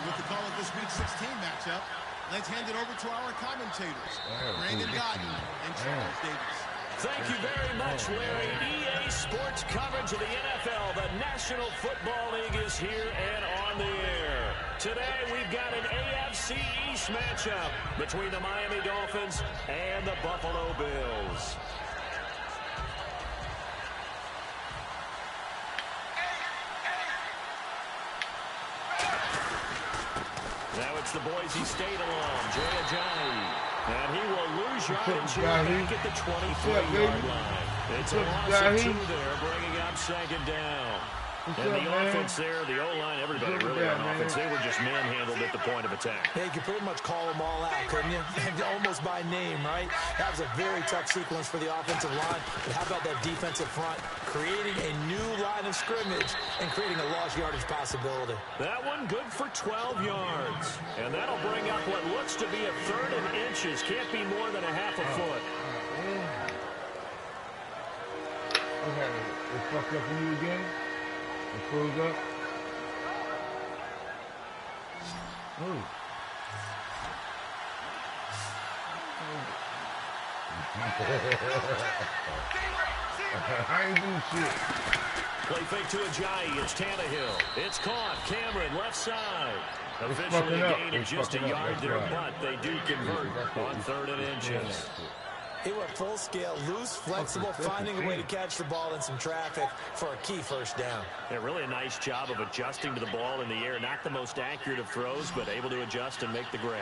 with the call of this Week 16 matchup. Let's hand it over to our commentators, Brandon Godden and Charles Davis. Thank you very much, Larry. EA Sports coverage of the NFL. The National Football League is here and on the air. Today, we've got an AFC East matchup between the Miami Dolphins and the Buffalo Bills. Now it's the Boise State alum, Jay Ajayi. And he will lose yardage here back at the 23-yard line. It's a loss of 2 there, bringing up second down. And the offense there, the O-line, everybody really on offense, they were just manhandled at the point of attack. Yeah, you could pretty much call them all out, couldn't you? Almost by name, right? That was a very tough sequence for the offensive line. But how about that defensive front? Creating a new line of scrimmage and creating a lost yardage possibility. That one good for 12 yards. And that'll bring up what looks to be a 3rd and inches. Can't be more than a half a foot. Okay, it's fucked up for you again? It close up. Ooh. I ain't do shit. Play fake to Ajayi. It's Tannehill. It's caught. Cameron, left side. Officially a gain of just a yard there, but they do convert on 3rd and inches. He went full scale, loose, flexible, finding a way to catch the ball in some traffic for a key first down. Yeah, really a nice job of adjusting to the ball in the air. Not the most accurate of throws, but able to adjust and make the grab.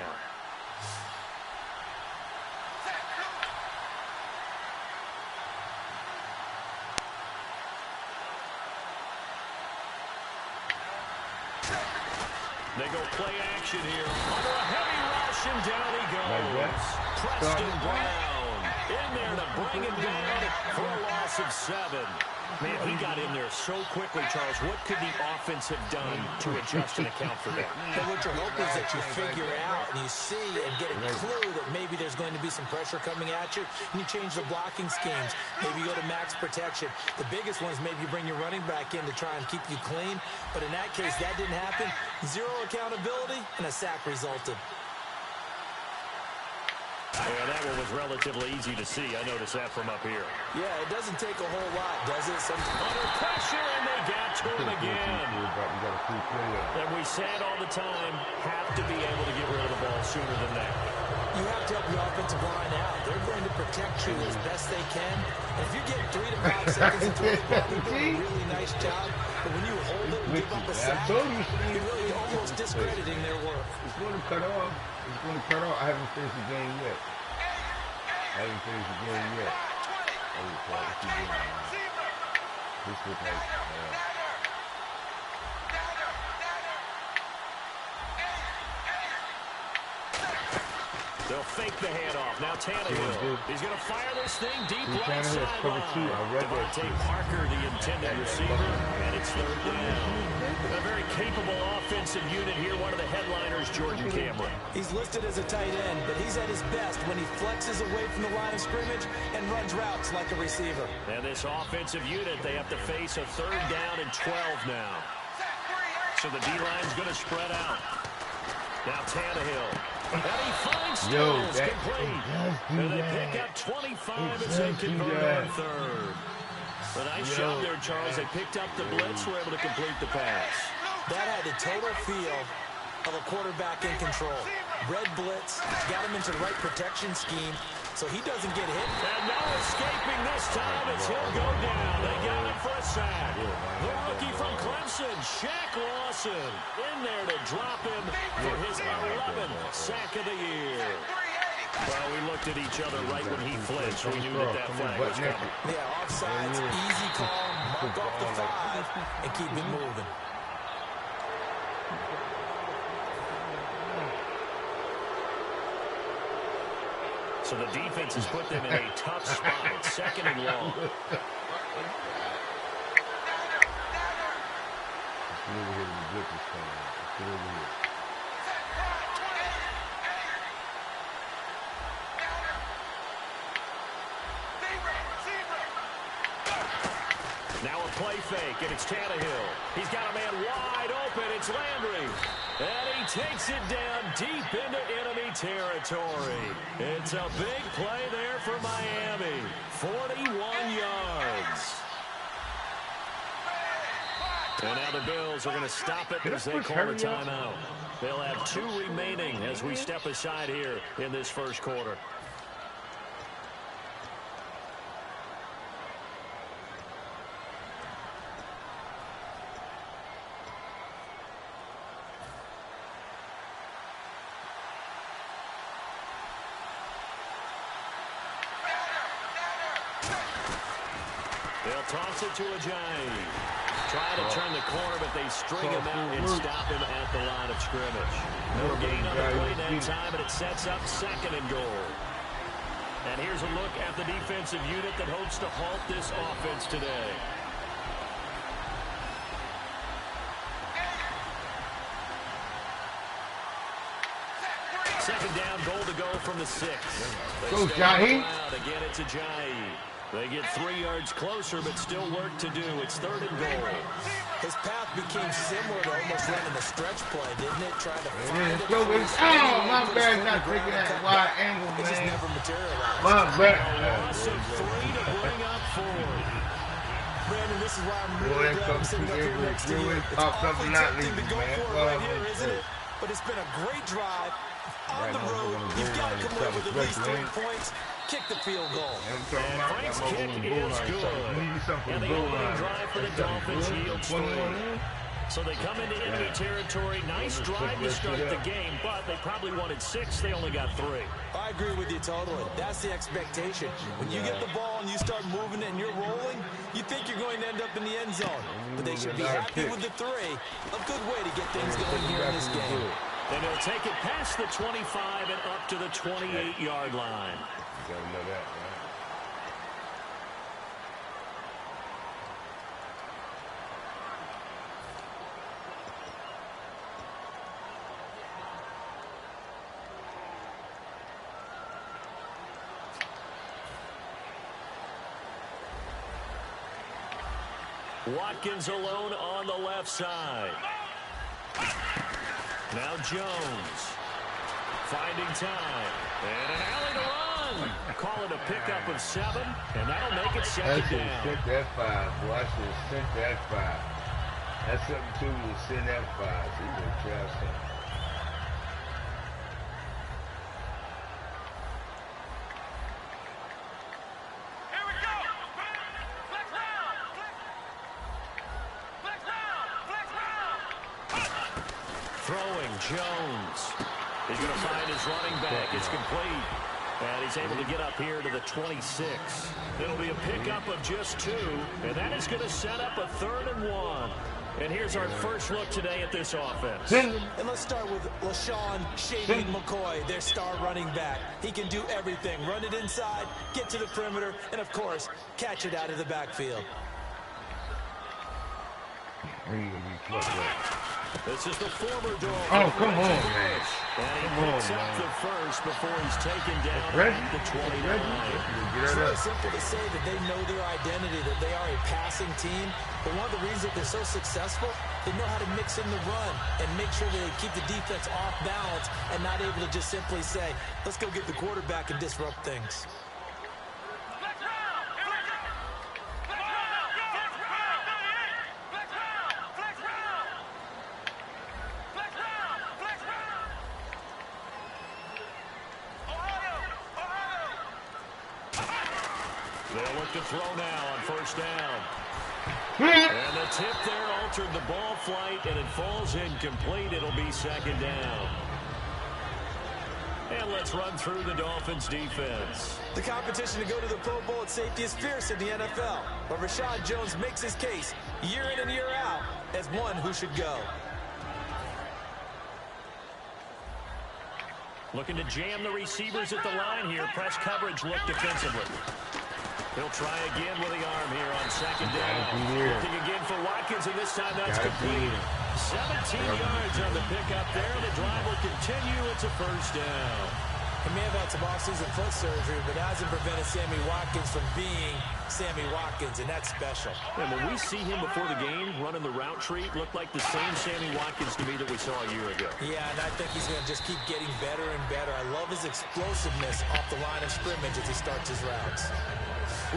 They go play action here. Under a heavy rush, and down he goes. Preston Brown in there to bring him down for a loss of 7. Man, he got in there so quickly, Charles. What could the offense have done to adjust and account for that? But what you hope is that you figure out and you see and get a clue that maybe there's going to be some pressure coming at you, and you change the blocking schemes. Maybe you go to max protection. The biggest one is maybe you bring your running back in to try and keep you clean. But in that case, that didn't happen. 0 accountability, and a sack resulted. Yeah, that one was relatively easy to see. I noticed that from up here. Yeah, it doesn't take a whole lot, does it? Under pressure, and they got to him again. And we say it all the time, have to be able to get rid of the ball sooner than that. You have to help your offensive line out. They're going to protect you as best they can. And if you get 3 to 5 seconds into the ball, they're doing a really nice job. But when you hold it and give up a sack, you're really almost discrediting their work. It's going to cut off. It's going to cut off. I haven't finished the game yet. This looks like... They'll fake the handoff. Now Tannehill. He's going to fire this thing deep right sideline. Devontae Parker, the intended receiver, and it's 3rd down. A very capable offensive unit here. One of the headliners, Jordan Cameron. He's listed as a tight end, but he's at his best when he flexes away from the line of scrimmage and runs routes like a receiver. And this offensive unit, they have to face a 3rd down and 12 now. So the D-line's going to spread out. Now Tannehill. And he finds Stills complete. And they pick up 25 as they convert on 3rd. A nice shot there, Charles. They picked up the blitz, were able to complete the pass. That had the total feel of a quarterback in control. Red blitz, got him into the right protection scheme, so he doesn't get hit. And now escaping this time as he'll go down. They got him for a sack. The rookie from Clemson, Shaq Lawson, in there to drop him for his 11th sack of the year. Well, we looked at each other right when he flinched. We knew that flag was coming. Yeah, offsides, easy call, mark off the 5, and keep it moving. So the defense has put them in a tough spot. It's 2nd and long. Now a play fake, and it's Tannehill. He's got a man wide open, and It's Landry. And he takes it down deep into enemy territory. It's a big play there for Miami. 41 yards. And now the Bills are going to stop it as they call a timeout. They'll have 2 remaining as we step aside here in this first quarter. They'll toss it to Ajayi. Try to turn the corner, but they string him out and stop him at the line of scrimmage. No gain on the play that time, and it sets up 2nd and goal. And here's a look at the defensive unit that hopes to halt this offense today. Second down, goal to go from the 6. Go, Jahi. Again, it's Ajayi. They get 3 yards closer, but still work to do. It's 3rd and goal. His path became similar to almost running a stretch play, didn't it? Trying to find it. Oh, my bad, not taking that wide angle, man. It just never materialized. My bad. A loss of 3 to bring up 4. Brandon, this is why I'm really glad I'm sitting up here next to you. It's awfully tempting to go for it right here, isn't it? But it's been a great drive. On the road, you've got to come away with at least 3 points. Kick the field goal. And Frank's kick is good. And the opening drive for the Dolphins yields 3. So they come into enemy territory. Nice drive to start the game, but they probably wanted 6. They only got 3. I agree with you totally. That's the expectation. When you get the ball and you start moving it and you're rolling, you think you're going to end up in the end zone. But they should be happy with the 3. A good way to get things going here in this game. And he'll take it past the 25 and up to the 28-yard line. You gotta know that, right? Watkins alone on the left side. Now Jones finding time. And an alley to run. Call it a pickup of 7, and that'll make it 2nd down. Sent that 5, boy. I should have sent that 5. That's something to me to send that 5. So you can try something. Throwing, Jones. He's going to find his running back. It's complete. And he's able to get up here to the 26. It'll be a pickup of just 2. And that is going to set up a 3rd and 1. And here's our first look today at this offense. And let's start with LaShawn Shady McCoy, their star running back. He can do everything. Run it inside, get to the perimeter, and, of course, catch it out of the backfield. This is the former dog. Oh, come on, man. And he picks up the first before he's taken down at the 29. It's really simple to say that they know their identity, that they are a passing team. But one of the reasons that they're so successful, they know how to mix in the run and make sure that they keep the defense off balance and not able to just simply say, let's go get the quarterback and disrupt things. They'll look to throw now on 1st down. And the tip there altered the ball flight, and it falls incomplete. It'll be 2nd down. And let's run through the Dolphins' defense. The competition to go to the Pro Bowl at safety is fierce in the NFL. But Rashad Jones makes his case year in and year out as one who should go. Looking to jam the receivers at the line here. Press coverage look defensively. He'll try again with the arm here on 2nd down. Looking again for Watkins, and this time that's complete. 17 yards on the pickup there. The drive will continue. It's a 1st down. He may have had some off-season foot surgery, but that hasn't prevented Sammy Watkins from being Sammy Watkins, and that's special. And when we see him before the game running the route tree, looked like the same Sammy Watkins to me that we saw a year ago. Yeah, and I think he's going to just keep getting better and better. I love his explosiveness off the line of scrimmage as he starts his routes.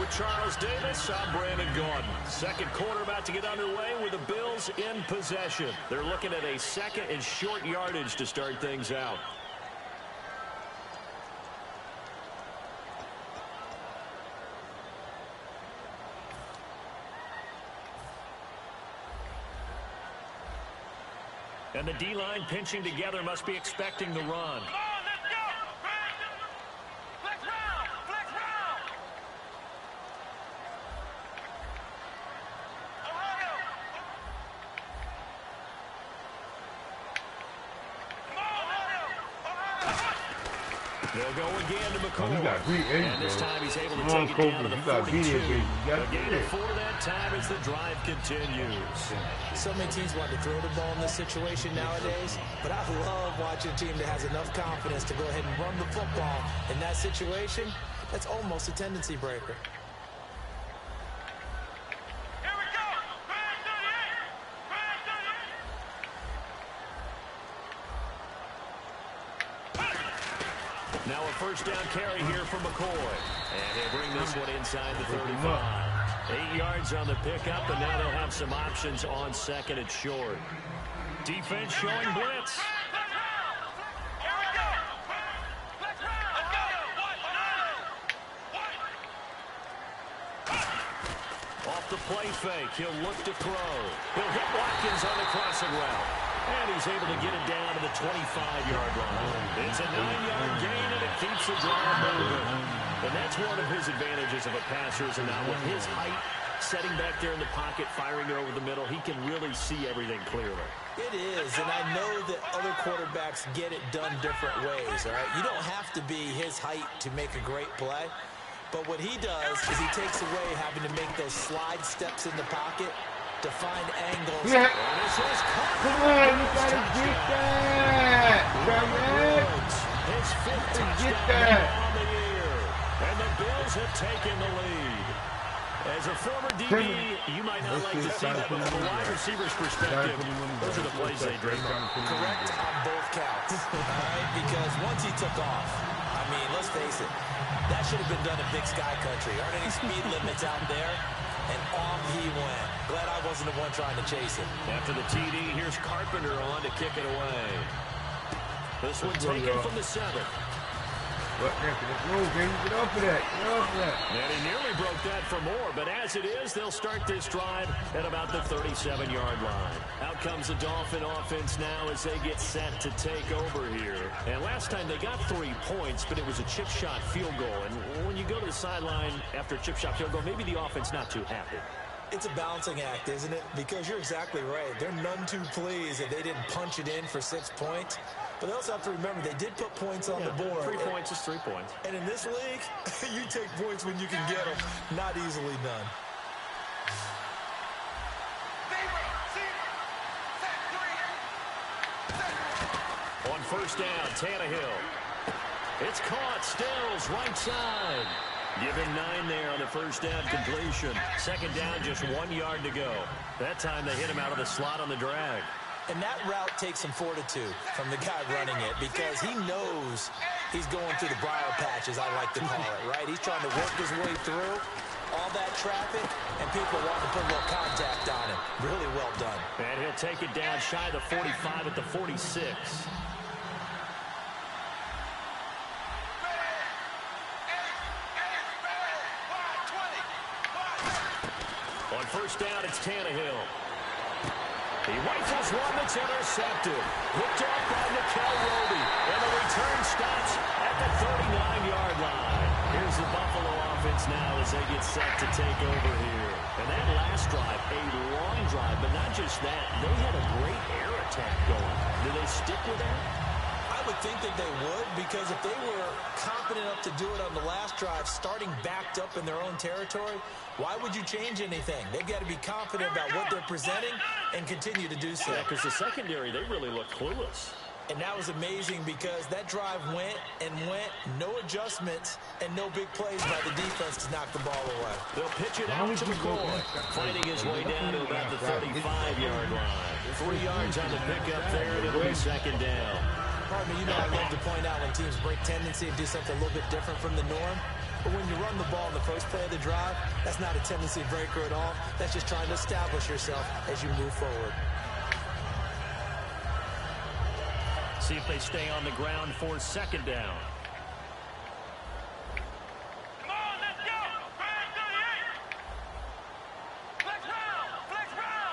With Charles Davis, I'm Brandon Gaudin. Second quarter about to get underway with the Bills in possession. They're looking at a second and short yardage to start things out. And the D-line pinching together must be expecting the run. They'll go again to McCoy. And this time he's able to take it down to the 42. A gain of 4 that time as the drive continues. So many teams want to throw the ball in this situation nowadays, but I love watching a team that has enough confidence to go ahead and run the football. In that situation, that's almost a tendency breaker. Now a first down carry here for McCoy. And he'll bring this one inside the 35. 8 yards on the pickup, and now they'll have some options on second and short. Defense showing blitz. Off the play fake, he'll look to throw. He'll hit Watkins on the crossing route. And he's able to get it down to the 25-yard line. It's a 9-yard gain, and it keeps the drive moving. And that's one of his advantages of a passer, is now with his height, setting back there in the pocket, firing it over the middle, he can really see everything clearly. It is, and I know that other quarterbacks get it done different ways, all right? You don't have to be his height to make a great play. But what he does is he takes away having to make those slide steps in the pocket to find angles. Yeah. Come on, you gotta get that. His fifth touchdown on the year. And the Bills have taken the lead. As a former DB, you might not like to see that, but from a wide receiver's perspective, those are the plays they dream of. Correct on both counts. All right, because once he took off, I mean, let's face it, that should have been done in Big Sky Country. Aren't any speed limits out there? And off he went. Glad I wasn't the one trying to chase it. After the TD, here's Carpenter on to kick it away. This one taken from the 7. Let's roll, baby. Get off of that. Get off of that. And he nearly broke that for more, but as it is, they'll start this drive at about the 37-yard line. Out comes the Dolphin offense now as they get set to take over here. And last time they got 3 points, but it was a chip shot field goal. And when you go to the sideline after a chip shot field goal, maybe the offense not too happy. It's a balancing act, isn't it? Because you're exactly right. They're none too pleased that they didn't punch it in for 6 points. But they also have to remember they did put points on the board. 3 points is 3 points. And in this league, you take points when you can get them. Not easily done. On first down, Tannehill. It's caught. Stills, right side. Give him 9 there on the first down completion. Second down, just 1 yard to go. That time they hit him out of the slot on the drag. And that route takes some fortitude from the guy running it because he knows he's going through the briar patch, as I like to call it, right? He's trying to work his way through all that traffic, and people want to put a little contact on him. Really well done. And he'll take it down shy of the 45 at the 46. On first down, it's Tannehill. He rifles one that's intercepted. Hooked off by Nickel Roby. And the return stops at the 39-yard line. Here's the Buffalo offense now as they get set to take over here. And that last drive, a long drive, but not just that. They had a great air attack going. Do they stick with that? I would think that they would, because if they were confident enough to do it on the last drive, starting backed up in their own territory, why would you change anything? They've got to be confident about what they're presenting and continue to do so. Yeah, because the secondary, they really look clueless. And that was amazing because that drive went and went, no adjustments and no big plays by the defense to knock the ball away. They'll pitch it out to McCoy, fighting his way down to about the 35-yard line. 3 yards on the pickup there, and it'll be second down. Pardon me, you know I love to point out when teams break tendency and do something a little bit different from the norm. But when you run the ball in the first play of the drive, that's not a tendency breaker at all. That's just trying to establish yourself as you move forward. See if they stay on the ground for second down. Come on, let's go! Flag 38! Flex round!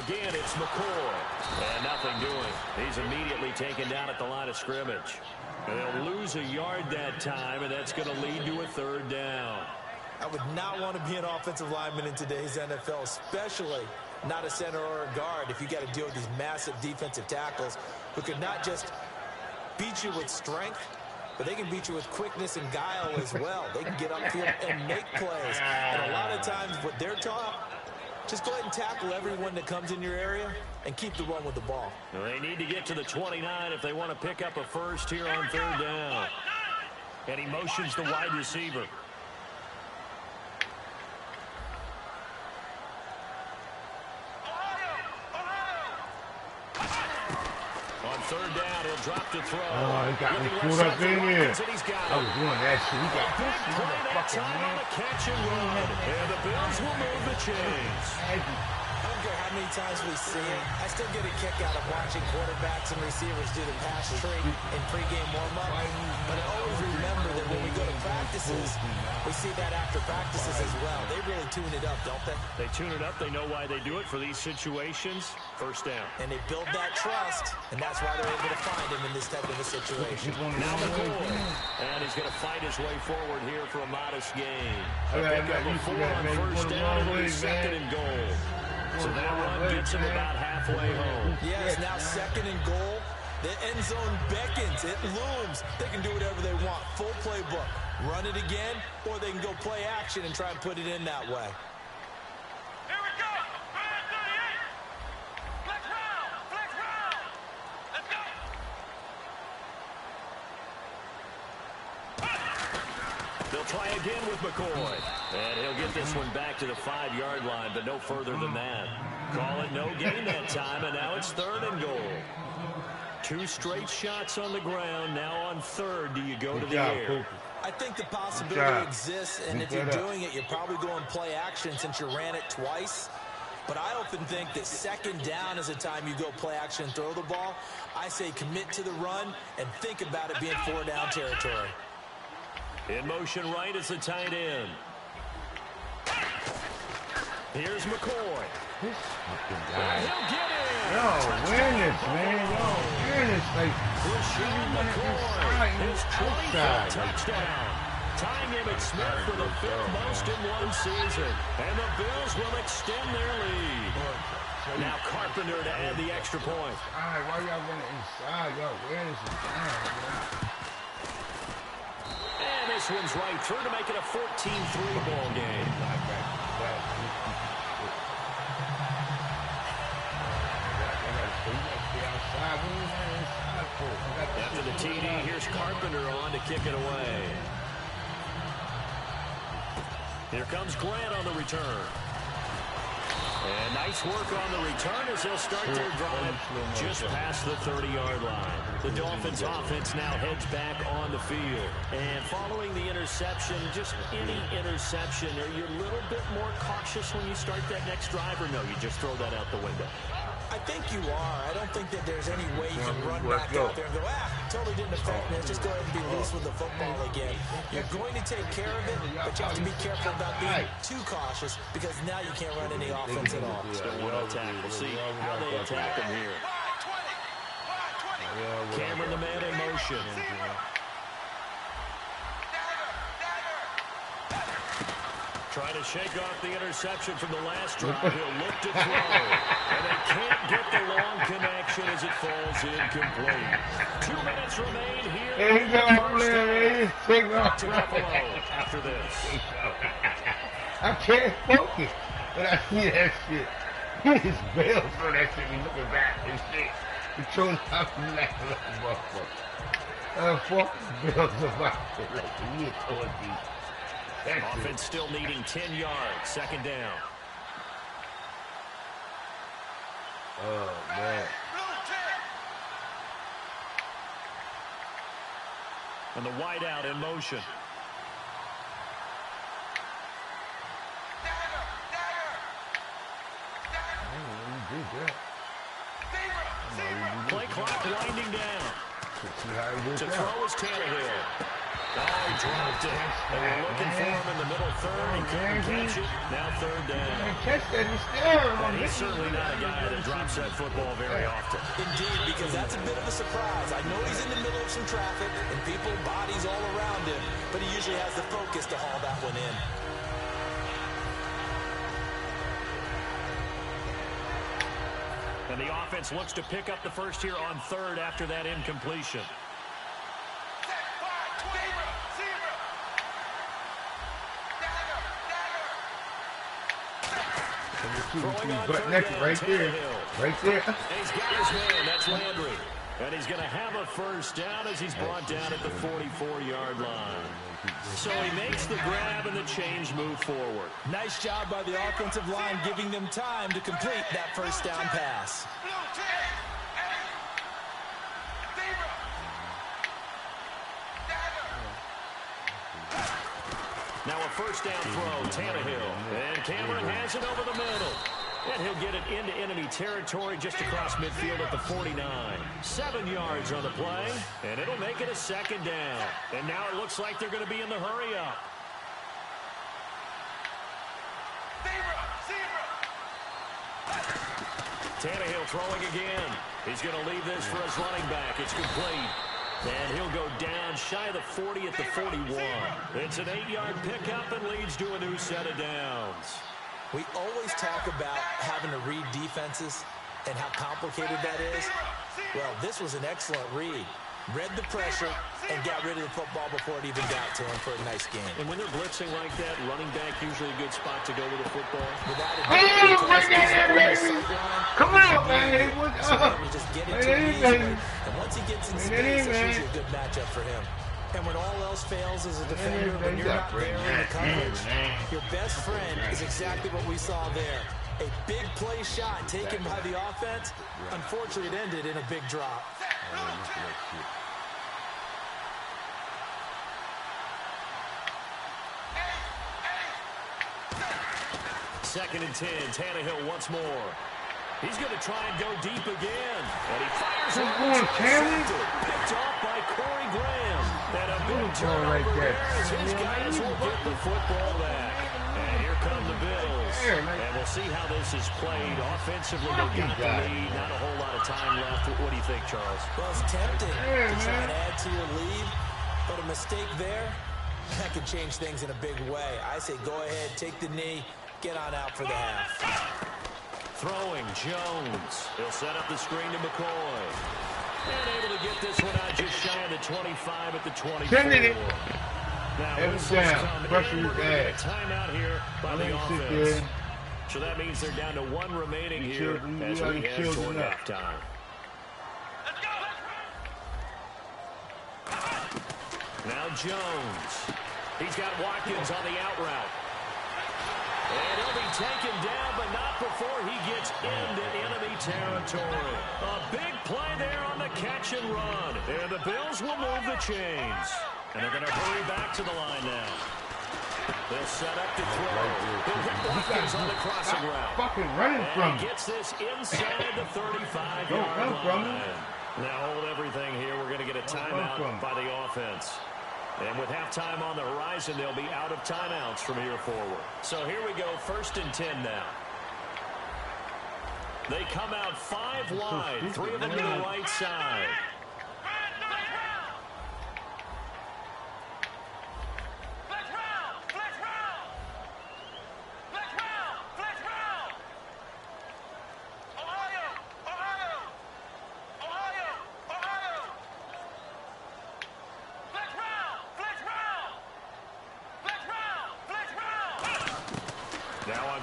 Again, it's McCoy. And nothing doing. He's immediately taken down at the line of scrimmage. And they'll lose a yard that time, and that's going to lead to a third down. I would not want to be an offensive lineman in today's NFL, especially not a center or a guard, if you got to deal with these massive defensive tackles who could not just beat you with strength, but they can beat you with quickness and guile as well. They can get upfield and make plays. And a lot of times what they're taught, just go ahead and tackle everyone that comes in your area and keep the run with the ball. Well, they need to get to the 29 if they want to pick up a first here on third down. And he motions the wide receiver. On third down, he'll drop to throw. Oh, he got me caught up in here. I was doing that shit. He got this motherfucking man. On the catch and run. And the Bills will move the chains. I don't care how many times we see it. I still get a kick out of watching quarterbacks and receivers do the pass treat in pregame warm-up. But I always remember that when we go to practices, we see that after practices as well. They really tune it up, don't they? They tune it up. They know why they do it for these situations. First down. And they build that trust, and that's why they're able to find him in this type of a situation. Now McCoy. And he's going to fight his way forward here for a modest gain. A pick up a 4 on first down. It'll be second and goal. So that run gets him about halfway home. Yes, now second and goal. The end zone beckons. It looms. They can do whatever they want. Full playbook. Run it again, or they can go play action and try and put it in that way. Here we go! Flag 38! Flex round! Flex round! Let's go! They'll try again with McCoy. And he'll get this one back to the 5-yard line, but no further than that. Call it no gain that time, and now it's third and goal. 2 straight shots on the ground. Now on third, do you go to the air? I think the possibility exists, and if you're doing it, you're probably going play action since you ran it twice. But I often think that second down is the time you go play action and throw the ball. I say commit to the run and think about it being 4-down territory. In motion right is the tight end. Here's McCoy. This fucking guy. He'll get in. Yo, awareness, man. Yo, awareness. Like, Rashawn McCoy, his 25th touchdown. Tying him at Smith for the 5th most in one season. And the Bills will extend their lead. Now Carpenter to add the extra point. All right, why y'all running inside? Yo, awareness is down, man. And this one's right through to make it a 14-3 ball game. After the TD, here's Carpenter on to kick it away. Here comes Grant on the return. And nice work on the return as they'll start their drive just past the 30-yard line. The Dolphins offense now heads back on the field. And following the interception, just any interception, are you a little bit more cautious when you start that next drive, or no, you just throw that out the window? I think you are. I don't think that there's any way you can run back out there and go, totally didn't affect me. Let's just go ahead and be loose with the football again. You're going to take care of it, but you have to be careful about being too cautious because now you can't run any offense at all. Still one attack. We'll see how they attack him here. Cameron, the man in motion. Trying to shake off the interception from the last drive. He'll look to throw. And they can't get the long connection as it falls incomplete. 2 minutes remain here. Back to Buffalo after this. I can't focus when I see that shit. His bells on that shit. Be looking back and shit. Control how you like that motherfucker. Fuck the Bills about it. Like, he hit towards you. Offense still needing 10 yards. Second down. Oh, man. And the wideout in motion. Play clock winding down. To throw is Tannehill. Oh, he dropped it. They were looking for him in the middle third. He couldn't catch it. Now third down. And he's certainly not a guy that drops that football very often. Indeed, because that's a bit of a surprise. I know he's in the middle of some traffic and people, bodies all around him, but he usually has the focus to haul that one in. And the offense looks to pick up the first here on third after that incompletion. But next, right there. Right there. And he's got his man. That's Landry. And he's going to have a first down as he's brought down at the 44-yard line. So he makes the grab and the change move forward. Nice job by the offensive line giving them time to complete that first down pass. Now a first down throw, Tannehill. And Cameron has it over the middle. And he'll get it into enemy territory just across midfield at the 49. 7 yards on the play, and it'll make it a second down. And now it looks like they're going to be in the hurry-up. Tannehill throwing again. He's going to leave this for his running back. It's complete. And he'll go down shy of the 40 at the 41. It's an 8-yard pickup and leads to a new set of downs. We always talk about having to read defenses and how complicated that is. Well, this was an excellent read. Read the pressure and got rid of the football before it even got to him for a nice game. And when they're blitzing like that, running back usually a good spot to go with the football. Without a doubt, come on, man. What's up? Just get it to him easily. And once he gets in space, it's usually a good matchup for him. And when all else fails as a defender, when you're not there in the coverage, your best friend is exactly what we saw there. A big play shot taken by the offense. Unfortunately, it ended in a big drop. Second and 10, Tannehill once more. He's going to try and go deep again. And he fires it. Picked off by Corey Graham. And a big turnover there as his guys will get the football back. And here come the Bills. And we'll see how this is played. Offensively, they've got the lead. Not a whole lot of time left. What do you think, Charles? Well, it's tempting to try and add to your lead. But a mistake there, that could change things in a big way. I say go ahead, take the knee, get on out for the half. Throwing, Jones. He'll set up the screen to McCoy. And able to get this one out just shy of the 25 at the 24. Sending it. Now, Every down. Pressure we're his going to get a ass. timeout here by the offense. So that means they're down to one remaining here as we head toward halftime. Now Jones. He's got Watkins on the out route. And he'll be taken down, but not before he gets into enemy territory. A big play there on the catch and run. And the Bills will move the chains. And they're going to hurry back to the line now. They'll set up to throw. He'll hit Watkins on the crossing route. Fucking running from And he gets this inside the 35-yard line. Now hold everything here. We're going to get a timeout by the offense. And with halftime on the horizon, they'll be out of timeouts from here forward. So here we go, 1st and 10 now. They come out 5 wide, 3 of them to the right side.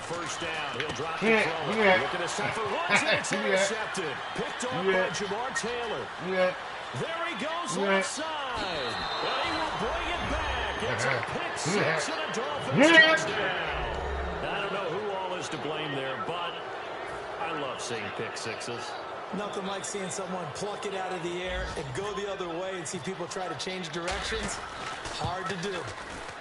first down. He'll drop the throw. Looking to suffer once, and it's intercepted. Picked off by Jamar Taylor. There he goes offside. And he will bring it back. It's a pick six and a Dolphins touchdown. I don't know who all is to blame there, but I love seeing pick sixes. Nothing like seeing someone pluck it out of the air and go the other way and see people try to change directions. Hard to do.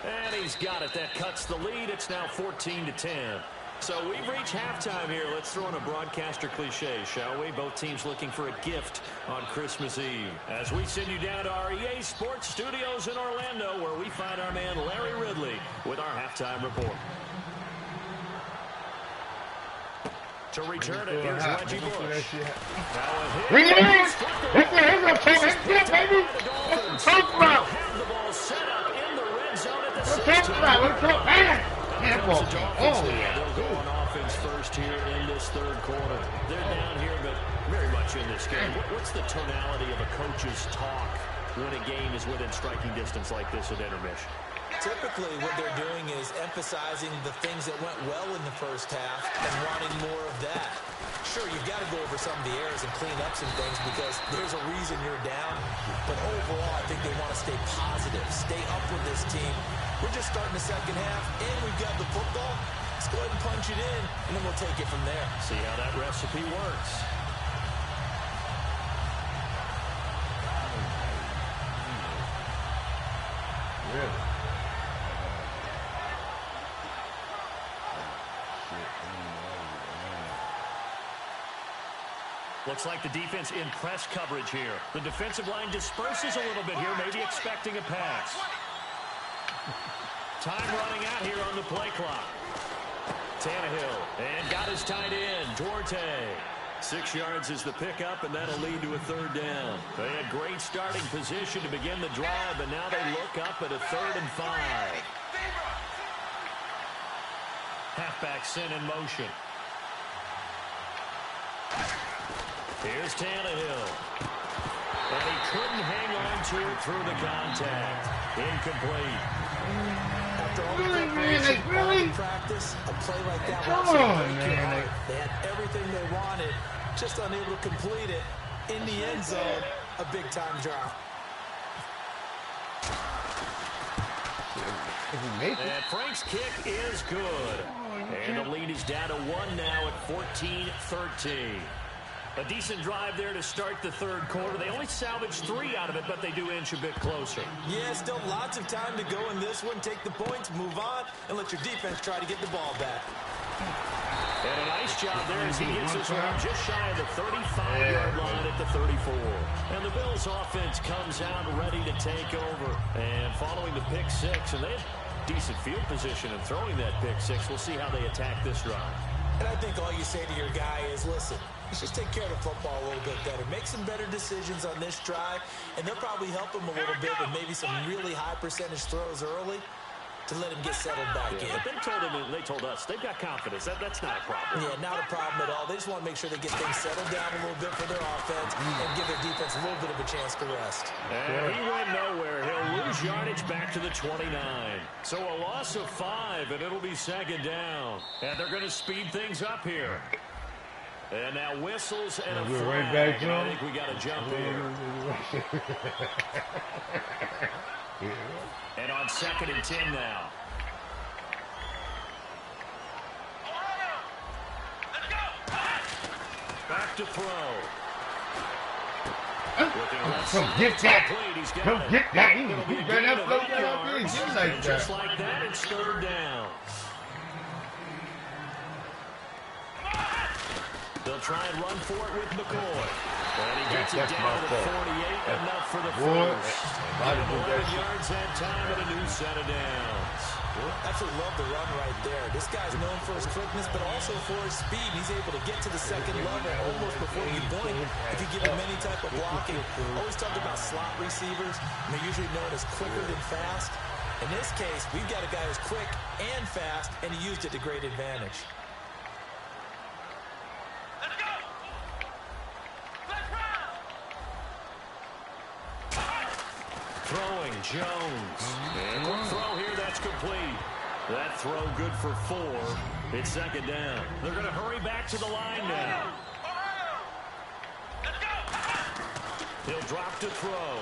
And he's got it. That cuts the lead. It's now 14-10. So we've reached halftime here. Let's throw in a broadcaster cliche, shall we? Both teams looking for a gift on Christmas Eve. As we send you down to our EA Sports Studios in Orlando, where we find our man Larry Ridley with our halftime report. To return it, here's Reggie Bush. Bring it in! Baby! Talk about! Have the ball set up in the red zone at the Talk about! Let's talk about! Oh, yeah. They'll go on offense first here in this third quarter. They're down here, but very much in this game. What's the tonality of a coach's talk when a game is within striking distance like this at intermission? Typically, what they're doing is emphasizing the things that went well in the first half and wanting more of that. Sure, you've got to go over some of the errors and clean up some things because there's a reason you're down. But overall, I think they want to stay positive, stay up with this team. We're just starting the second half, and we've got the football. Let's go ahead and punch it in, and then we'll take it from there. See how that recipe works. Really? Looks like the defense in press coverage here. The defensive line disperses a little bit here, maybe expecting a pass. Time running out here on the play clock. Tannehill, and got his tight end, Duarte. 6 yards is the pickup, and that'll lead to a third down. They had great starting position to begin the drive, and now they look up at a 3rd and 5. Halfback sent in motion. Here's Tannehill. And he couldn't hang on to it through the contact. Incomplete. After all the preparation, practice, a play like that was man. They had everything they wanted, just unable to complete it. In the end zone, a big-time drop. And Frank's kick is good. And the lead is down to 1 now at 14-13. A decent drive there to start the third quarter. They only salvaged 3 out of it, but they do inch a bit closer. Yeah, still lots of time to go in this one. Take the points, move on, and let your defense try to get the ball back. And a nice job there as he gets this one just shy of the 35-yard line at the 34. And the Bills' offense comes out ready to take over. And following the pick six, and they have decent field position and throwing that pick six. We'll see how they attack this drive. And I think all you say to your guy is, listen, let's just take care of the football a little bit better. Make some better decisions on this drive, and they'll probably help him a little bit with maybe some really high percentage throws early to let him get settled back in. But they told us they've got confidence. That's not a problem. Yeah, not a problem at all. They just want to make sure they get things settled down a little bit for their offense and give their defense a little bit of a chance to rest. And he went nowhere. He'll lose yardage back to the 29. So a loss of 5, and it'll be 2nd down. And they're going to speed things up here. And now whistles and a flag. Right back, and I think we got to jump here. And on 2nd and 10 now. Back to throw. Don't get that. Don't get that. You better not float that up here. Just like that. Just like that, it's 3rd down. They'll try and run for it with McCoy. And he gets it down to the 48, enough for the first. 11 yards that time and a new set of downs. Absolutely love the run right there. This guy's known for his quickness, but also for his speed. He's able to get to the second level almost before you blink if you give him any type of blocking. Always talk about slot receivers, and they're usually known as quicker than fast. In this case, we've got a guy who's quick and fast, and he used it to great advantage. Throwing Jones. And quick throw here, that's complete. That throw good for 4. It's second down. They're going to hurry back to the line now. He'll drop to throw.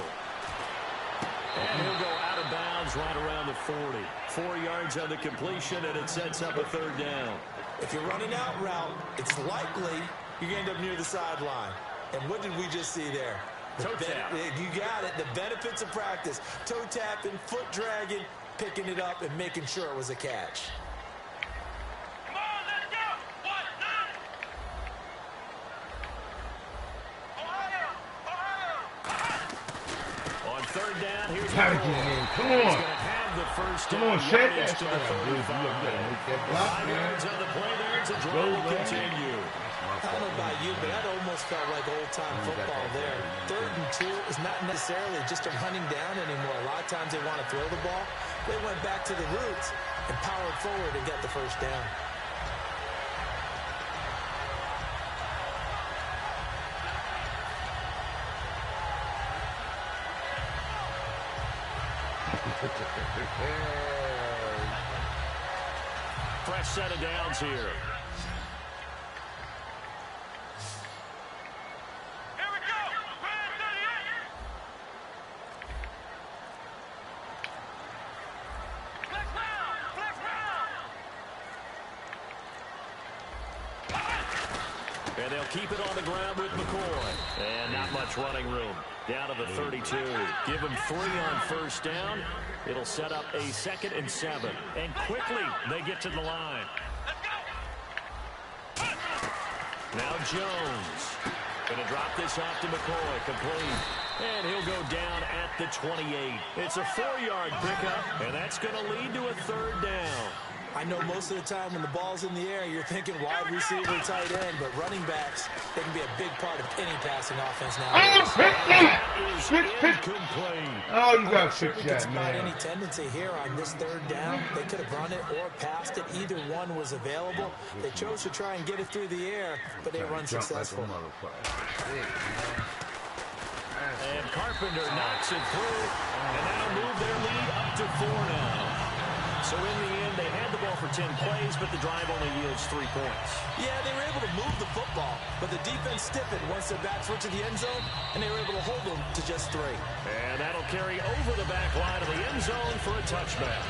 And he'll go out of bounds right around the 40. 4 yards on the completion, and it sets up a third down. If you're running out route, it's likely you're going to end up near the sideline. And what did we just see there? Toe tap. You got it. The benefits of practice. Toe tapping, foot dragging, picking it up, and making sure it was a catch. Come on, let's go. 1-9. On third down, here's Gotta the get ball. it in. Come He's on. going to have the first Come down. on, shake Yardage that to shit the out, dude. You 35. gotta make that block, 5 man. yards on the play there. It's a drive Go, will man. continue. I don't know about you, but that almost felt like old-time football there. 3rd and 2 is not necessarily just a running down anymore. A lot of times they want to throw the ball. They went back to the roots and powered forward and got the first down. Fresh set of downs here. Here we go. Brand 38. Flex round. Flex round. And they'll keep it on the ground with McCoy. And not much running room. Down to the 32. Give them 3 on first down. It'll set up a 2nd and 7. And quickly, they get to the line. Now Jones. Going to drop this off to McCoy. Complete. And he'll go down at the 28. It's a 4-yard pickup, and that's going to lead to a third down. I know most of the time when the ball's in the air, you're thinking wide receiver, tight end, but running backs, they can be a big part of any passing offense now. Incomplete. Oh, you got to Sure, fix we could that, spot man. any tendency here on this third down. They could have run it or passed it. Either one was available. They chose to try and get it through the air, but they run successful. And Carpenter knocks it through, and that'll move their lead up to 4 now. So in the end, they had the ball for 10 plays, but the drive only yields 3 points. Yeah, they were able to move the football, but the defense stiffened once their backs were to the end zone, and they were able to hold them to just 3. And that'll carry over the back line of the end zone for a touchback.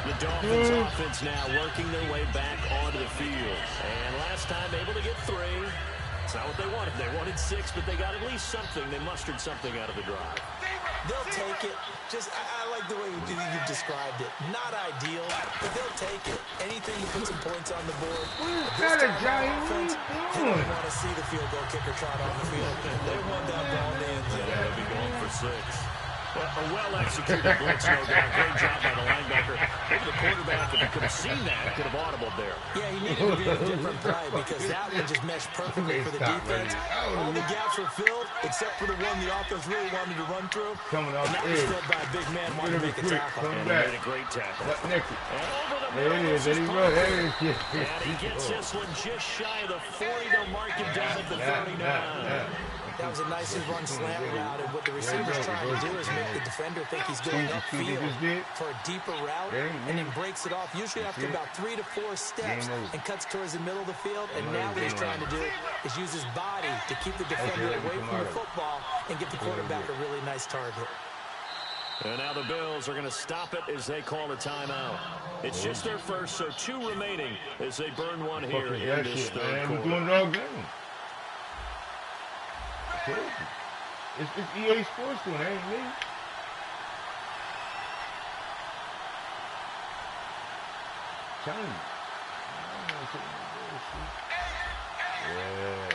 The Dolphins offense now working their way back onto the field. And last time able to get 3. It's not what they wanted. They wanted 6, but they got at least something. They mustered something out of the drive. They'll take it. Just, I like the way you described it. Not ideal, but they'll take it. Anything to put some points on the board. What is that, Johnny? What They are you don't doing? want to see the field goal kicker trot on the field. They want that ball in the end zone. Yeah, they'll be going for 6. Well, a well-executed blitz, no doubt. Great job by the linebacker. Maybe the quarterback, if he could have seen that, could have audibled there. Yeah, he needed to be a different play because that one just meshed perfectly for the defense. All the gaps were filled except for the one the offense really wanted to run through. Coming off And that the was edge. filled by a big man wanting to make a tackle. And he made a great tackle. What next? And over the There it middle, is. this There he is runs. Parker. There it is. And he gets this one just shy of the 40. They'll mark him down at the 39. That was a nicely run slant route, and what the receiver's trying to do is make the defender think he's going upfield for a deeper route, and then breaks it off, usually after about 3 to 4 steps, and cuts towards the middle of the field. And now what he's trying to do is use his body to keep the defender away from the football and give the quarterback a really nice target. And now the Bills are going to stop it as they call a timeout. It's just their first, so 2 remaining as they burn one here in this third We're quarter. doing it all game. It's EA Sports doing it, ain't me. Telling you. Yeah.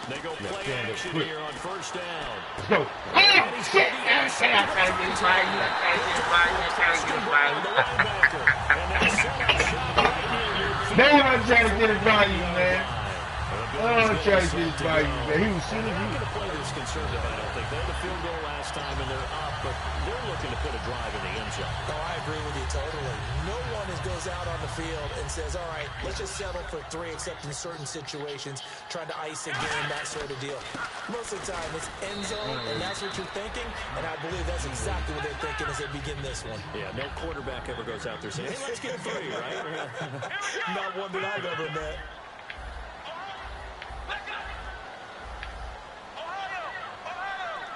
They go play action here on first down. Let's go. Oh, shit! I gotta get it right. They want to try to get it right, man. going to try to set get his to body, go. man. He was They're shooting not me. going to play this conservative, I don't think. They had the field goal last time, and they're up, but they're looking to put a drive in the end zone. Oh, I agree with you totally. No one goes out on the field and says, all right, let's just settle for 3, except in certain situations, trying to ice a game, that sort of deal. Most of the time, it's end zone, and that's what you're thinking, and I believe that's exactly what they're thinking as they begin this one. Yeah, no quarterback ever goes out there saying, hey, let's get 3, right? Not one that I've ever met.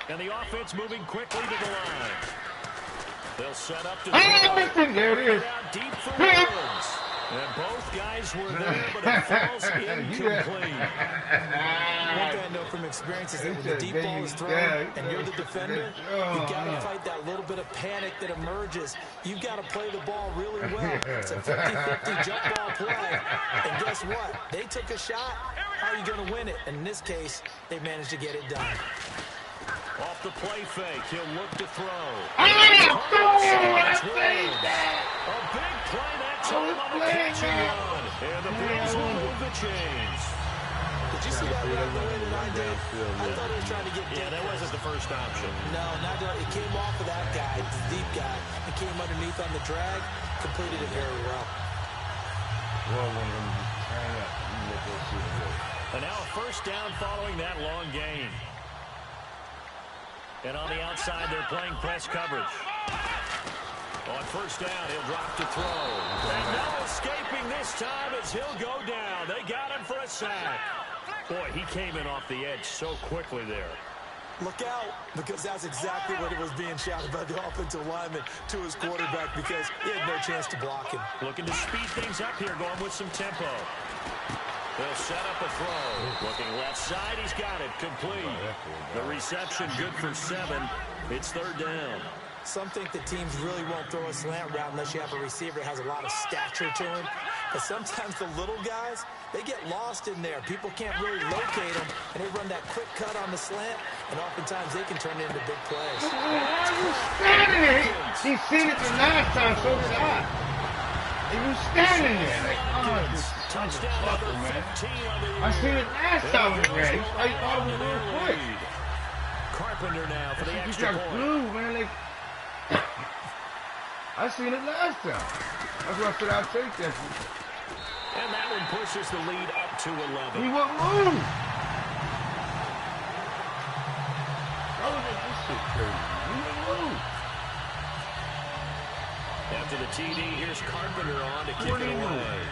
And the offense moving quickly to the line. They'll set up to There it is. out deep for Woods. And both guys were there, but it falls incomplete. One thing I know from experience is that when the deep ball is thrown and you're the defender, you've got to fight that little bit of panic that emerges. You've got to play the ball really well. It's a 50-50 jump ball play. And guess what? They took a shot. How are you going to win it? And in this case, they managed to get it done. Off the play fake, he'll look to throw. I That's say Woods. that. A big play that time on the catch and run. And the Bills will move the chains. Did you see that right the way that I did? I thought he was trying to get deep. Yeah, that wasn't the first option. No, not that. It came off of that guy, the deep guy. It came underneath on the drag, completed it very well. And now a first down following that long gain. And on the outside, they're playing press coverage. On first down, he'll drop to throw. And no escaping this time as he'll go down. They got him for a sack. Boy, he came in off the edge so quickly there. Look out, because that's exactly what it was being shouted by the offensive lineman to his quarterback, because he had no chance to block him. Looking to speed things up here, going with some tempo. They'll set up a throw. Looking left side, he's got it. Complete. The reception good for 7. It's third down. Some think the teams really won't throw a slant route unless you have a receiver that has a lot of stature to him. But sometimes the little guys, they get lost in there. People can't really locate them, and they run that quick cut on the slant, and oftentimes they can turn it into big plays. Why are you standing there? He seen it the last time, so did I. He was standing there like, oh, this Touchdown fucker, number man. 15 on the I seen it last time we ran. He thought it was real quick. Carpenter now for the He extra got point. glue, man. Like, I seen it last time. That's why I said I'll take that. And that one pushes the lead up to 11. He won't move. That was this shit crazy. He won't move. After the TD, here's Carpenter on to kick it away.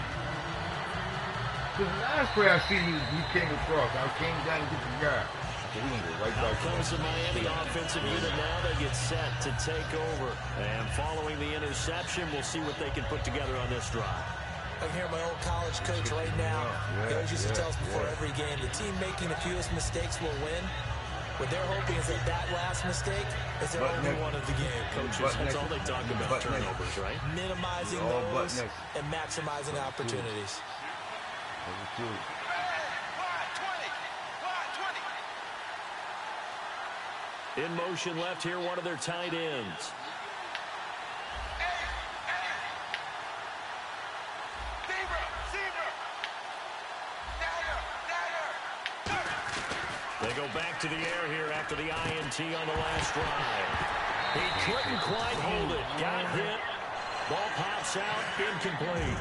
Because the last play I seen he came across. I came down to get the guy. So we gonna go right Out back. comes the Miami offensive unit now. They get set to take over. And following the interception, we'll see what they can put together on this drive. I can hear my old college coach right now. He always used to tell us before every game, the team making the fewest mistakes will win. What they're hoping is that that last mistake is their only one of the game. Coaches, that's all they talk about, turnovers, right? Minimizing those and maximizing opportunities. In motion left here, one of their tight ends. They go back to the air here after the INT on the last drive. He couldn't quite hold it. Got hit. Ball pops out. Incomplete.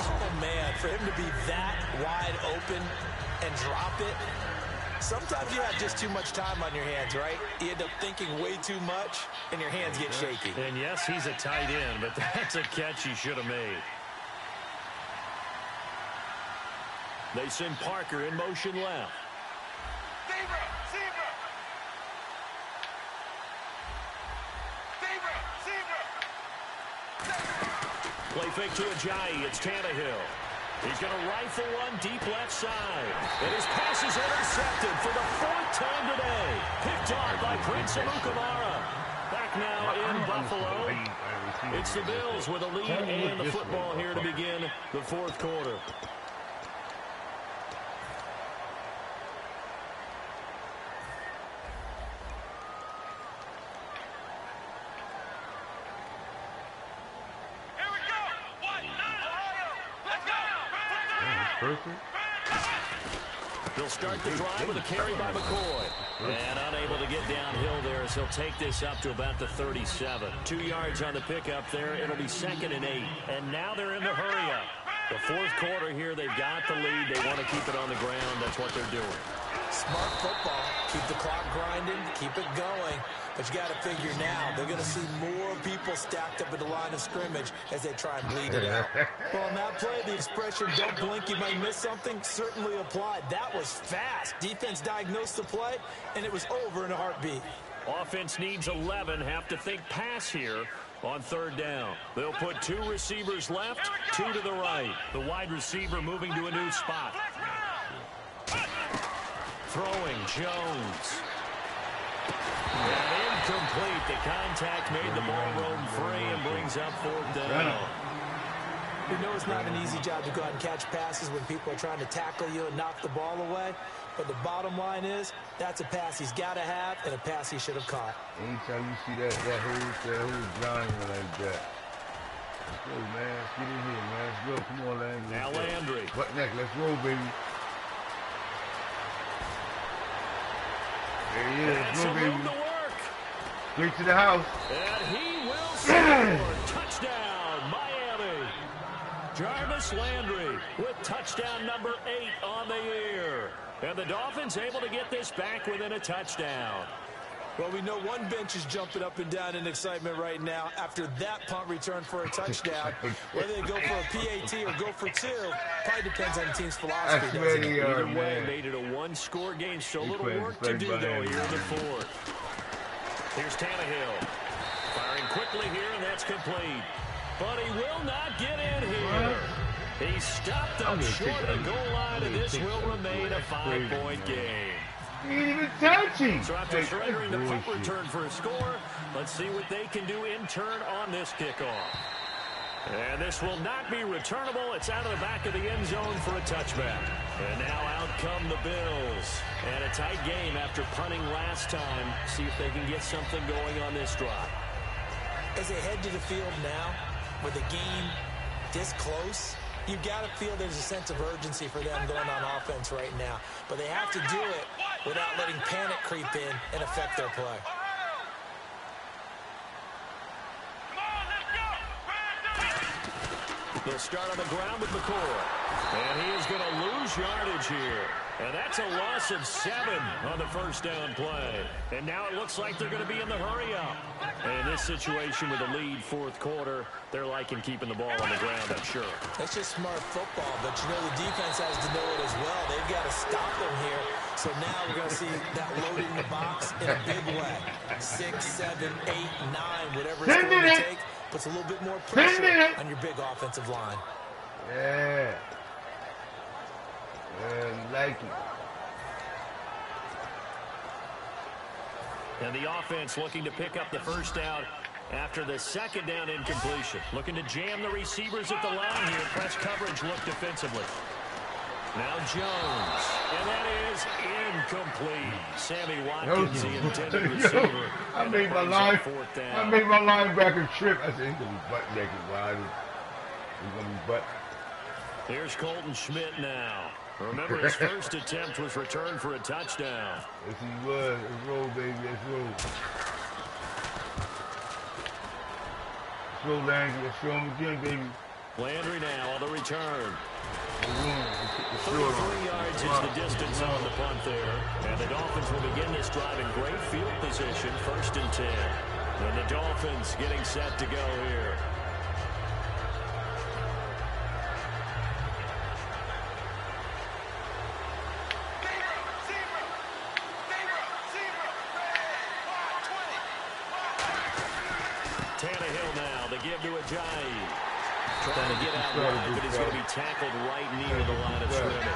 Oh, man, for him to be that wide open and drop it, sometimes you have just too much time on your hands, right? You end up thinking way too much, and your hands get shaky. And yes, he's a tight end, but that's a catch he should have made. They send Parker in motion left. Play fake to Ajayi. It's Tannehill. He's going to rifle one deep left side. And his pass is intercepted for the 4th time today. Picked off by Prince Amukamara. Back now in Buffalo. It's the Bills with a lead and the football here to begin the 4th quarter. Perfect. He'll start the drive with a carry by McCoy. And unable to get downhill there as he'll take this up to about the 37. 2 yards on the pickup there. It'll be 2nd and 8. And now they're in the hurry-up. The fourth quarter here, they've got the lead. They want to keep it on the ground. That's what they're doing. Smart football. Keep the clock grinding. Keep it going. But you got to figure now, they're going to see more people stacked up at the line of scrimmage as they try and bleed it out. Well, on that play, the expression, don't blink, you might miss something, certainly applied. That was fast. Defense diagnosed the play, and it was over in a heartbeat. Offense needs 11. Have to think pass here on 3rd down. They'll put 2 receivers left, 2 to the right. The wide receiver moving to a new spot. Throwing Jones. And incomplete. The contact made the ball roam free and brings up 4th down. We know it's not an easy job to go out and catch passes when people are trying to tackle you and knock the ball away. But the bottom line is, that's a pass he's got to have and a pass he should have caught. Anytime you see that whole Johnny like that. Let's go, man. Let's get in here, man. Let's go. Come on, Landry. Now Landry. What next? Let's roll, baby. There he is. Let's go, baby. Straight to the house. And he will score. Touchdown, Miami. Jarvis Landry with touchdown number 8 on the year. And the Dolphins able to get this back within a touchdown. Well, we know one bench is jumping up and down in excitement right now after that punt return for a touchdown. Whether they go for a PAT or go for 2, probably depends on the team's philosophy. Either way, made it a 1-score game. So little work to do, though, here in the 4th. Here's Tannehill. Firing quickly here, and that's complete. But he will not get in here. He stopped up short of the goal line, and this will remain a 5-point game. He didn't even touch him. So after surrendering the punt return for a score, let's see what they can do in turn on this kickoff. And this will not be returnable. It's out of the back of the end zone for a touchback. And now out come the Bills. And a tight game after punting last time. See if they can get something going on this drive. As they head to the field now, with the game this close, you've got to feel there's a sense of urgency for them going on offense right now. But they have to do it without letting panic creep in and affect their play. They'll start on the ground with McCoy. And he is going to lose yardage here. And that's a loss of 7 on the first down play. And now it looks like they're going to be in the hurry-up. And in this situation with the lead fourth quarter, they're liking keeping the ball on the ground, I'm sure. That's just smart football, but you know the defense has to know it as well. They've got to stop them here. So now we're going to see that loaded in the box in a big way. 6, 7, 8, 9, whatever it's going to take. Puts a little bit more pressure on your big offensive line. Yeah. Like it. And the offense looking to pick up the first down after the second down incompletion. Looking to jam the receivers at the line here. Press coverage look defensively. Now Jones. And that is incomplete. Sammy Watkins, the intended receiver. I made my linebacker trip. I said, he's going to be butt naked. Why? He's going to be butt. Here's Colton Schmidt now. Remember, his first attempt was returned for a touchdown. Yes, he was. Let's roll, baby. Let's roll. Let's roll, Landry. Let's show him again, baby. Landry now on the return. 33 yards is the distance on the punt there. And the Dolphins will begin this drive in great field position, 1st and 10. And the Dolphins getting set to go here. Tannehill now, the give to Ajayi. Trying to get out wide, but he's going to be tackled right near the line of scrimmage.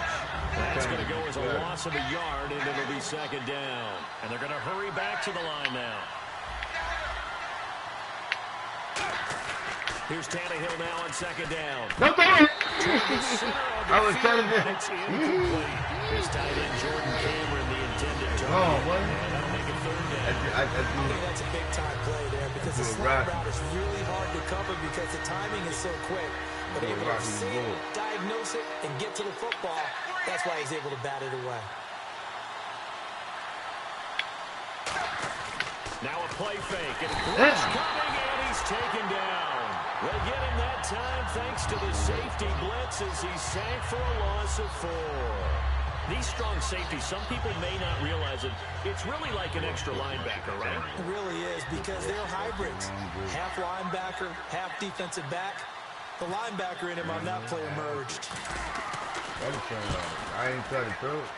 That's going to go as a loss of a yard, and it'll be 2nd down. And they're going to hurry back to the line now. Here's Tannehill now on 2nd down. No, I was trying to get It's incomplete. His tight end, Jordan Cameron, the intended target. Oh, what? That'll make it 3rd down. I think that's a big-time play there because the slot route is really hard to cover because the timing is so quick. but able to see it, diagnose it, and get to the football. That's why he's able to bat it away. Now a play fake, and blitz coming, and he's taken down. They get him that time thanks to the safety blitz as he sank for a loss of 4. These strong safeties, some people may not realize it. It's really like an extra linebacker, right? It really is, because they're hybrids. Half linebacker, half defensive back. The linebacker in him on that play emerged. I ain't trying to throw it.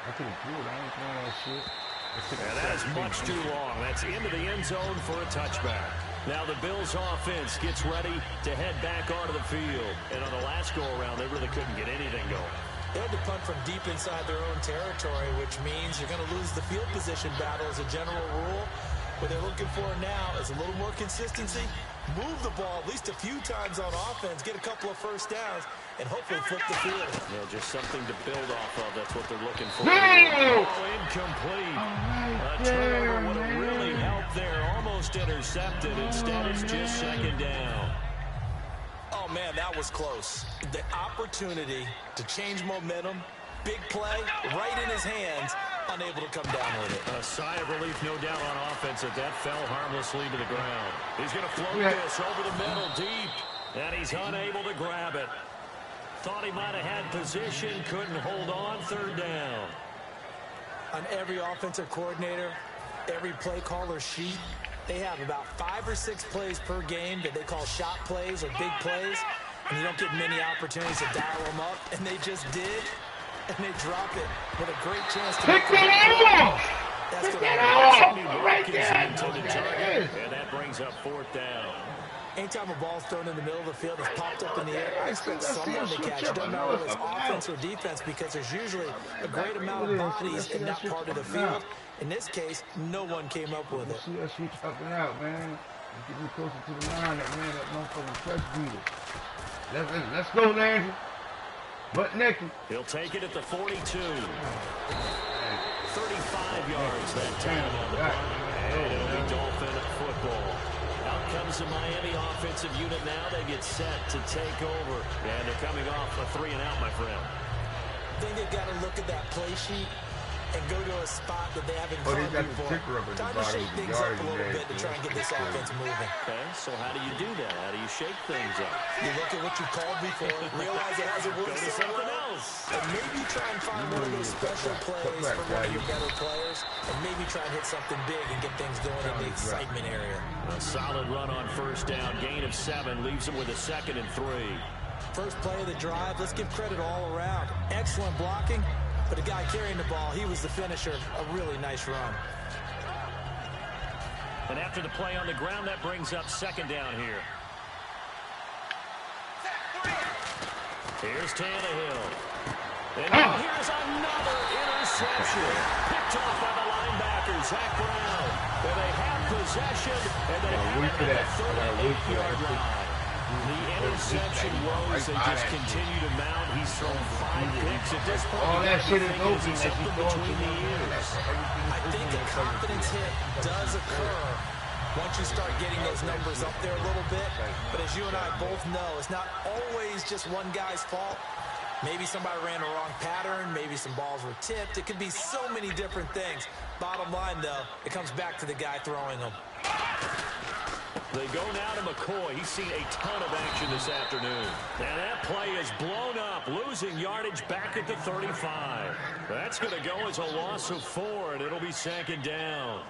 I could have threw it. I ain't throwing that shit. And that is much too long. That's into the end zone for a touchback. Now the Bills offense gets ready to head back onto the field. And on the last go-around, they really couldn't get anything going. They had to punt from deep inside their own territory, which means you're going to lose the field position battle as a general rule. What they're looking for now is a little more consistency, move the ball at least a few times on offense, get a couple of first downs, and hopefully flip the field. Yeah, just something to build off of. That's what they're looking for. Oh, incomplete. A turnover would have really helped there. Almost intercepted. Instead, it's just second down. Oh, man, that was close. The opportunity to change momentum, big play, right in his hands, unable to come down with it. A sigh of relief, no doubt, on offense that fell harmlessly to the ground. He's going to float this over the middle deep, and he's unable to grab it. Thought he might have had position, couldn't hold on, third down. On every offensive coordinator, every play caller sheet, they have about 5 or 6 plays per game that they call shot plays or big plays, and you don't get many opportunities to dial them up, and they just did, and they drop it with a great chance to make it. That's going to right there. And that brings up fourth down. Anytime a ball's thrown in the middle of the field, it's popped up in the air, I expect someone to catch it. Doesn't matter whether it's offense or defense, because there's usually a great amount of bodies in that part of the field. In this case, no one came up with it. See that shit chopping out, man. Get me closer to the line, that motherfucking press beater. Let's go, Landry. Butt naked. He'll take it at the 42. 35 yards that time on the punt. And it'll be Dolphin football. Out comes the Miami offensive unit now. They get set to take over. And they're coming off a 3-and-out, my friend. I think they've got to look at that play sheet and go to a spot that they haven't gone before. Time to shake things up a little bit to try and get this offense moving. Okay, so how do you do that? How do you shake things up? You look at what you called before, realize it hasn't worked Go to something else. and maybe try and find one of those special plays for one of your better players, and maybe try and hit something big and get things going in the excitement area. A solid run on first down. Gain of 7 leaves them with a 2nd and 3. First play of the drive, let's give credit all around. Excellent blocking. But the guy carrying the ball, he was the finisher. A really nice run. And after the play on the ground, that brings up 2nd down here. Here's Tannehill. And now here's another interception. Picked off by the linebacker, Zach Brown. Where they have possession, and they have it at the 38-yard line. The interception woes, they just continue to mount. He's thrown 5 picks at this point. All that shit is open. He's hit them between the ears. I think a confidence hit does occur once you start getting those numbers up there a little bit. But as you and I both know, it's not always just one guy's fault. Maybe somebody ran a wrong pattern. Maybe some balls were tipped. It could be so many different things. Bottom line, though, it comes back to the guy throwing them. They go now to McCoy. He's seen a ton of action this afternoon. And that play is blown up, losing yardage back at the 35. That's going to go as a loss of 4, and it'll be 2nd down.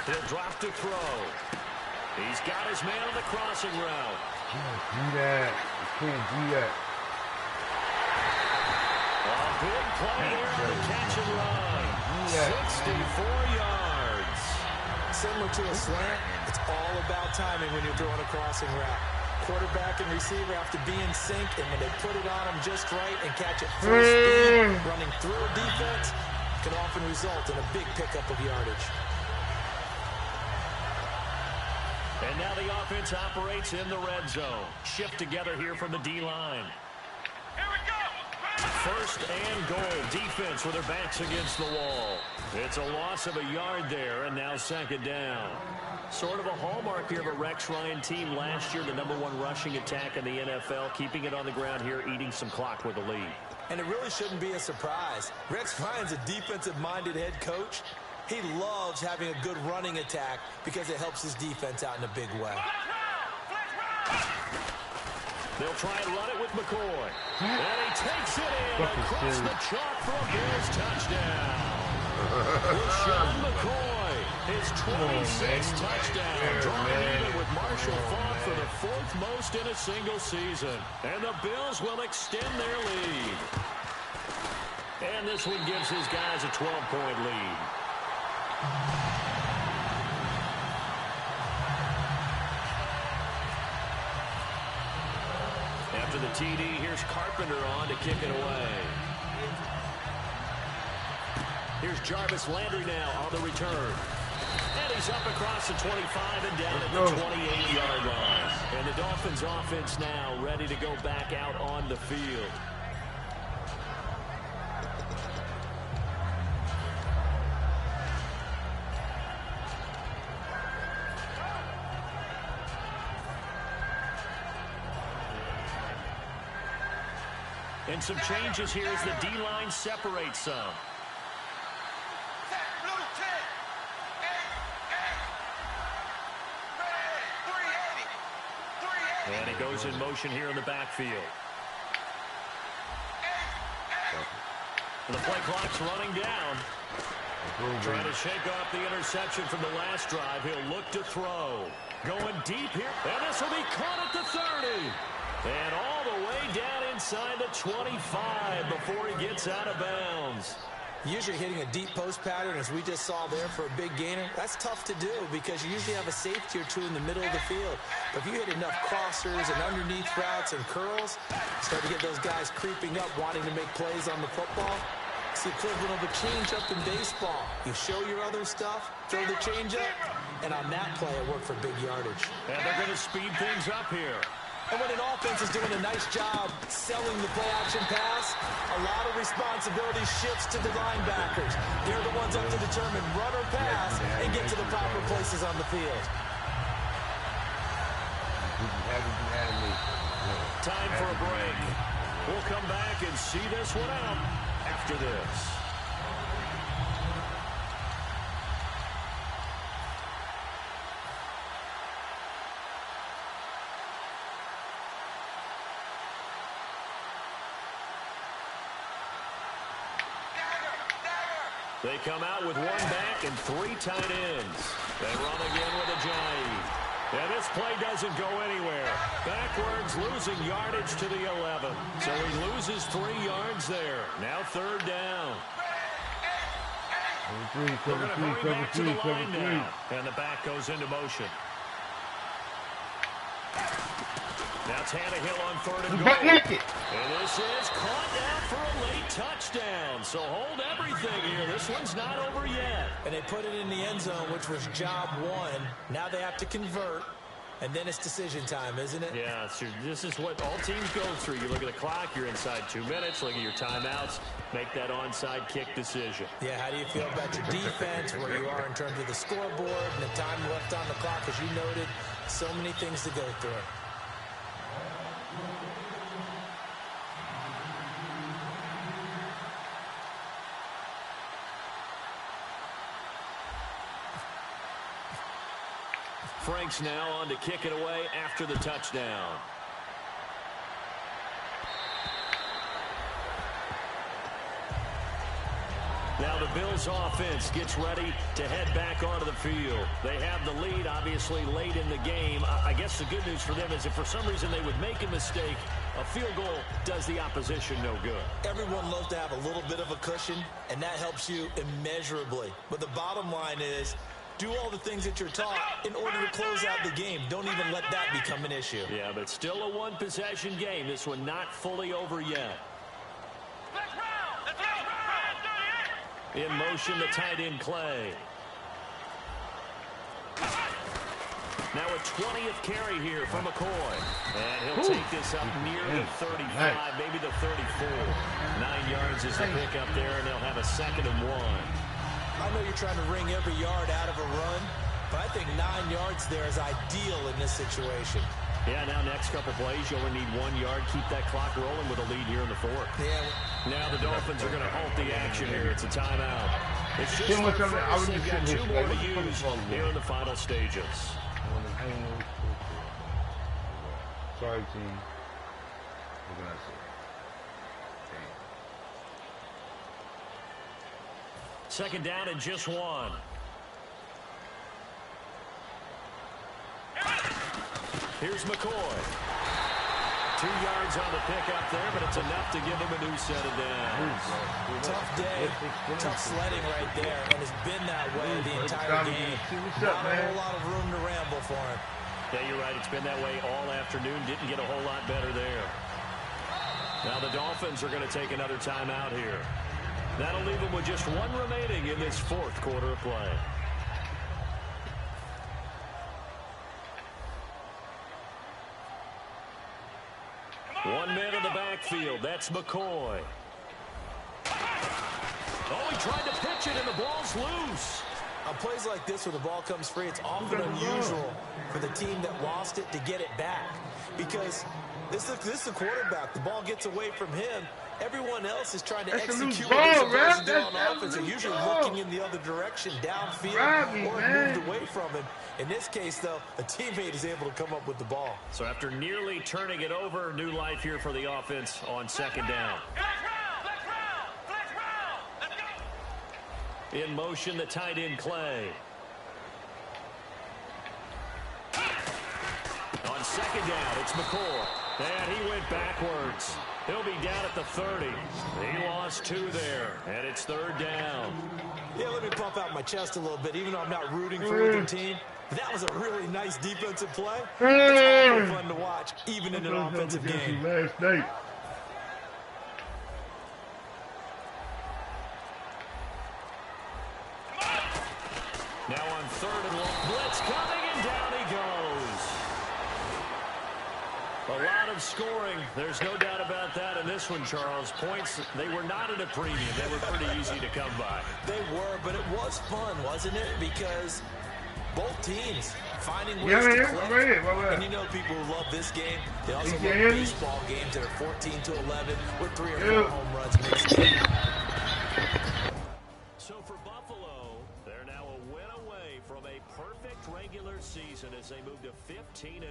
He'll drop to throw. He's got his man on the crossing route. Can't do that. You can't do that. A big play there on the catch and run. 64 yards. Similar to a slant, it's all about timing when you're throwing a crossing route. Quarterback and receiver have to be in sync, and when they put it on them just right and catch it full speed, running through a defense can often result in a big pickup of yardage. And now the offense operates in the red zone. Shift together here from the D-line. Here we go. first and goal. Defense with their backs against the wall. It's a loss of a yard there, and now second down. Sort of a hallmark here of a Rex Ryan team last year, the #1 rushing attack in the NFL, keeping it on the ground here, eating some clock with the lead. And it really shouldn't be a surprise. Rex Ryan's a defensive-minded head coach. He loves having a good running attack because it helps his defense out in a big way. They'll try and run it with McCoy. And he takes it in across the chalk for a Bills touchdown. LaShawn McCoy, his 26th touchdown, drawing even with Marshall Faulk for the 4th most in a single season. And the Bills will extend their lead. And this one gives his guys a 12-point lead. After the TD, here's Carpenter on to kick it away. Here's Jarvis Landry now on the return. And he's up across the 25 and down at the 28-yard line. And the Dolphins offense now ready to go back out on the field. And some changes here as the D-line separates some. And he goes in motion here in the backfield. And the play clock's running down. Trying to shake off the interception from the last drive. He'll look to throw. Going deep here. And this will be caught at the 30. And all the way down inside the 25 before he gets out of bounds. Usually hitting a deep post pattern, as we just saw there for a big gainer, that's tough to do because you usually have a safety or two in the middle of the field. But if you hit enough crossers and underneath routes and curls, start to get those guys creeping up, wanting to make plays on the football. It's the equivalent of a change-up in baseball. You show your other stuff, throw the change-up, and on that play, it worked for big yardage. And they're going to speed things up here. And when an offense is doing a nice job selling the play-action pass, a lot of responsibility shifts to the linebackers. They're the ones up to determine run or pass and get to the proper places on the field. Time for a break. We'll come back and see this one out after this. They come out with one back and 3 tight ends. They run again with Ajayi. And this play doesn't go anywhere. Backwards, losing yardage to the 11. So he loses 3 yards there. Now 3rd down. They're going to hurry back to the line now. And the back goes into motion. Now Tannehill on 3rd and goal. And this is caught down for a late touchdown. So hold everything here. This one's not over yet. And they put it in the end zone, which was job 1. Now they have to convert. And then it's decision time, isn't it? Yeah, so this is what all teams go through. You look at the clock, you're inside 2 minutes, look at your timeouts, make that onside kick decision. Yeah, how do you feel about your defense, where you are in terms of the scoreboard, and the time left on the clock, as you noted, so many things to go through. Frank's now on to kick it away after the touchdown. Now the Bills offense gets ready to head back onto the field. They have the lead, obviously, late in the game. I guess the good news for them is if for some reason they would make a mistake, a field goal does the opposition no good. Everyone loves to have a little bit of a cushion, and that helps you immeasurably. But the bottom line is, do all the things that you're taught in order to close out the game. Don't even let that become an issue. Yeah, but still a one-possession game. This one not fully over yet. In motion, the tight end Clay. Now a 20th carry here for McCoy. And he'll take this up near the 35, maybe the 34. 9 yards is the pick up there, and they'll have a 2nd and 1. I know you're trying to wring every yard out of a run, but I think 9 yards there is ideal in this situation. Yeah, now next couple plays, you only need 1 yard. Keep that clock rolling with a lead here in the 4th. Yeah. Now the Dolphins are going to halt the action here. It's a timeout. It's just Too much of it. I was they've just got 2 sitting more here to use here in the final stages. Sorry, team. What can I say? Second down and just 1. Here's McCoy. 2 yards on the pickup there, but it's enough to give him a new set of downs. Tough day, tough sledding right there, and it's been that way the entire game. Not a whole lot of room to ramble for him. Yeah, you're right. It's been that way all afternoon. Didn't get a whole lot better there. Now the Dolphins are going to take another timeout here. That'll leave them with just 1 remaining in this 4th quarter of play. One man in the backfield. That's McCoy. Oh, he tried to pitch it, and the ball's loose. On plays like this, where the ball comes free, it's often unusual for the team that lost it to get it back. Because this is the quarterback. The ball gets away from him. Everyone else is trying to execute what they're supposed to do on offense. They're usually looking in the other direction, downfield, or moved away from him. In this case, though, a teammate is able to come up with the ball. So after nearly turning it over, new life here for the offense on 2nd down. In motion, the tight end, Clay. On 2nd down, it's McCoy. And he went backwards. He'll be down at the 30. He lost 2 there, and it's 3rd down. Yeah, let me pump out my chest a little bit, even though I'm not rooting for either team. That was a really nice defensive play. It's always fun to watch, even in an offensive game. Last night. Now on 3rd and long, blitz coming, and down he goes. A lot of scoring. There's no doubt about that in this one, Charles. Points, they were not at a premium. They were pretty easy to come by. They were, but it was fun, wasn't it? Because both teams finding ways to click. And you know people who love this game, they also love baseball games that are 14-11 with 3 or 4 home runs mixed in. So for Buffalo, they're now a win away from a perfect regular season as they move to 15-0.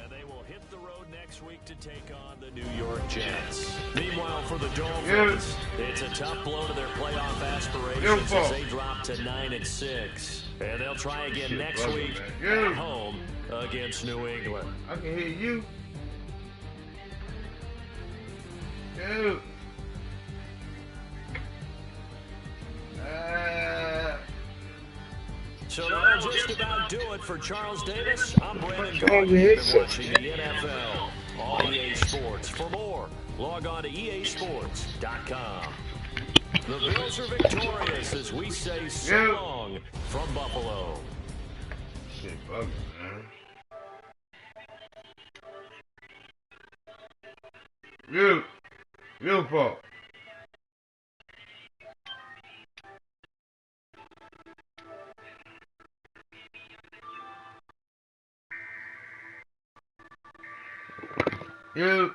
And they will hit the road next week to take on the New York Jets. Meanwhile, for the Dolphins, it's a tough blow to their playoff aspirations as they drop to 9-6. And they'll try again next week at home against New England. I can hear you. Dude. So that'll just about do it for Charles Davis. I'm Brandon Gordon. You've been watching the NFL on EA Sports. For more, log on to easports.com. The Bills are victorious as we say so long from Buffalo. Shit, bugging, man. Beautiful. You.